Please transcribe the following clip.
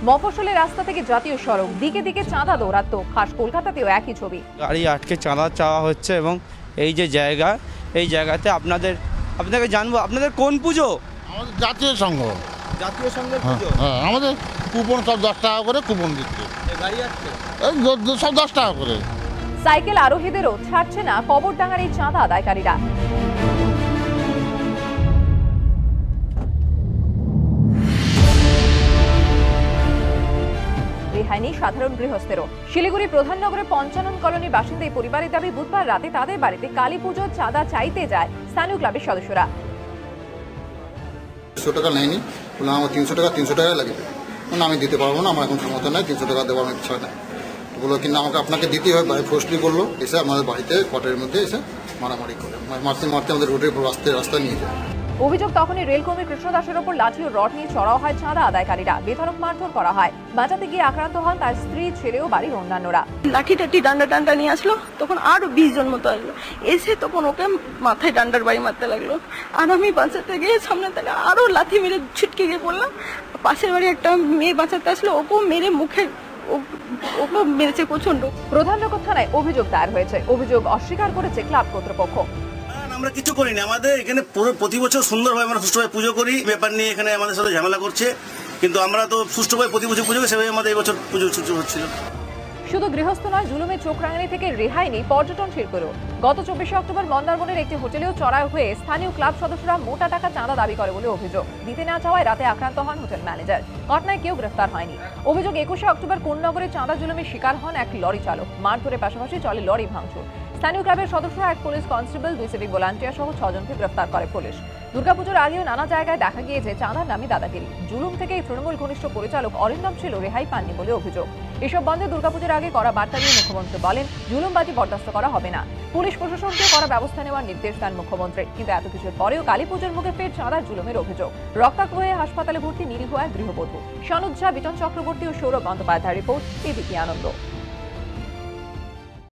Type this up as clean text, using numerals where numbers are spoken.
মফস্বলের রাস্তা থেকে জাতীয় সড়ক, দিকে দিকে চাঁদা দৌরাত্ম্য। খাস কলকাতাতেও একই ছবি। গাড়ি আটকে চাঁদা চাওয়া হচ্ছে এবং এই যে জায়গা, এই জায়গাতে আপনাকে জানবো আপনাদের কোন পুজো? আমাদের জাতীয় সংঘ। জাতীয় সংঘের পুজো? হ্যাঁ, আমাদের কুপন সব 10 টাকা করে কুপন দিচ্ছে। গাড়ি আটকে সব 10 টাকা করে। সাইকেল আরোহীদেরও ছাড়ছে না কবরডাঙ্গার এই চাঁদা আদায়কারীরা। রেহাই নেই সাধারণ গৃহস্থেরও। শিলিগুড়ি প্রধাননগরের পঞ্চানন কলোনি বাসিন্দা এই পরিবারের দাবি, বুধবার রাতে তাদের বাড়িতে কালী পুজোর চাঁদা চাইতে যায় স্থানীয় ক্লাবের সদস্যরা। 100 টাকা নেয়নি, বললাম আমার 300 টাকা লাগবে। আমি দিতে পারবো না, আমার এখন ক্ষমতা নেই, 300 টাকা দেওয়ার আমার ইচ্ছা নেই। বললো কিন্তু আপনাকে দিতেই হয়। বাড়ি ফোর্সলি করলো, এসে আমাদের বাড়িতে কোয়ার্টারের মধ্যে এসে মারামারি করে, মারতে মারতে আমাদের রোডের রাস্তা নিয়ে যায়। অভিযোগ, তখনই রেলকর্মী কৃষ্ণ দাসের ওপর লাঠি ও রড নিয়ে চড়াও হয় চাঁদা আদায়কারীরা। বেধড়ক মারধর করা হয়। বাঁচাতে গিয়ে আক্রান্ত হন তার স্ত্রী, ছেলে ও বাড়ির অন্যান্যরা। লাঠি টাঠি ডান্ডা নিয়ে আসলো, তখন আরো 20 জন মতো আসলো, এসে তখন ওকে মাথায় ডান্ডার বাড়ি মারতে লাগলো। আর আমি বাঁচাতে গিয়ে সামনে থেকে আরো লাথি মেরে ছিটকে গিয়ে পড়লাম। পাশের বাড়ি একটা মেয়ে বাঁচাতে আসলো, ওকেও মেরে ওকে মেরেছে প্রচন্ড। প্রধাননগর থানায় অভিযোগ দায়ের হয়েছে। অভিযোগ অস্বীকার করেছে ক্লাব কর্তৃপক্ষ। আমরা কিছু করিনি, আমাদের এখানে প্রতি বছর সুন্দরভাবে আমরা সুষ্ঠুভাবে পুজো করি। ব্যাপার নিয়ে এখানে আমাদের সাথে ঝামেলা করছে, কিন্তু আমরা তো সুষ্ঠুভাবে প্রতি বছর পুজো করি, সেভাবে আমাদের এই বছর পুজো হচ্ছিল। শুধু গৃহস্থ নয়, জুলুমের চোখ রাঙানি থেকে রেহাই নেই পর্যটন শিল্পেরও। গত 24 অক্টোবর মন্দারমনির একটি হোটেলেও চড়াও হয়ে স্থানীয় ক্লাব সদস্যরা মোটা টাকা চাঁদা দাবি করে বলে অভিযোগ। দিতে না চাওয়ায় রাতে আক্রান্ত হন হোটেল ম্যানেজার। ঘটনায় কেউ গ্রেফতার হয়নি। অভিযোগ, 21 অক্টোবর কোন্নগরে চাঁদা জুলুমের শিকার হন এক লরি চালক। মারধরের পাশাপাশি চলে লরি ভাঙচুর। স্থানীয় ক্লাবের সদস্যরা, এক পুলিশ কনস্টেবল, 2 সিভিক ভলান্টিয়ার সহ 6 জনকে গ্রেফতার করে পুলিশ। দুর্গাপুজোর আগেও নানা জায়গায় দেখা গিয়েছে চাঁদার নামে দাদাগিরি। জুলুম থেকে এই তৃণমূল ঘনিষ্ঠ পরিচালক অরিন্দম ছিল রেহাই পাননি বলে অভিযোগ। এসব বন্ধে দুর্গাপুজোর আগে করা বার্তা দিয়ে মুখ্যমন্ত্রী বলেন, জুলুমবাজি বরদাস্ত করা হবে না। পুলিশ প্রশাসনকে করা ব্যবস্থা নেওয়ার নির্দেশ দেন মুখ্যমন্ত্রী। কিন্তু এত কিছুর পরেও কালী পুজোর মুখে ফের চাঁদার জুলুমের অভিযোগ। রক্তাক্ত হয়ে হাসপাতালে ভর্তি নিরীহ এক গৃহবধূ। সনুজ ঝা, বিটন চক্রবর্তী ও সৌরভ বন্দ্যোপাধ্যায় রিপোর্ট, এবিপি আনন্দ।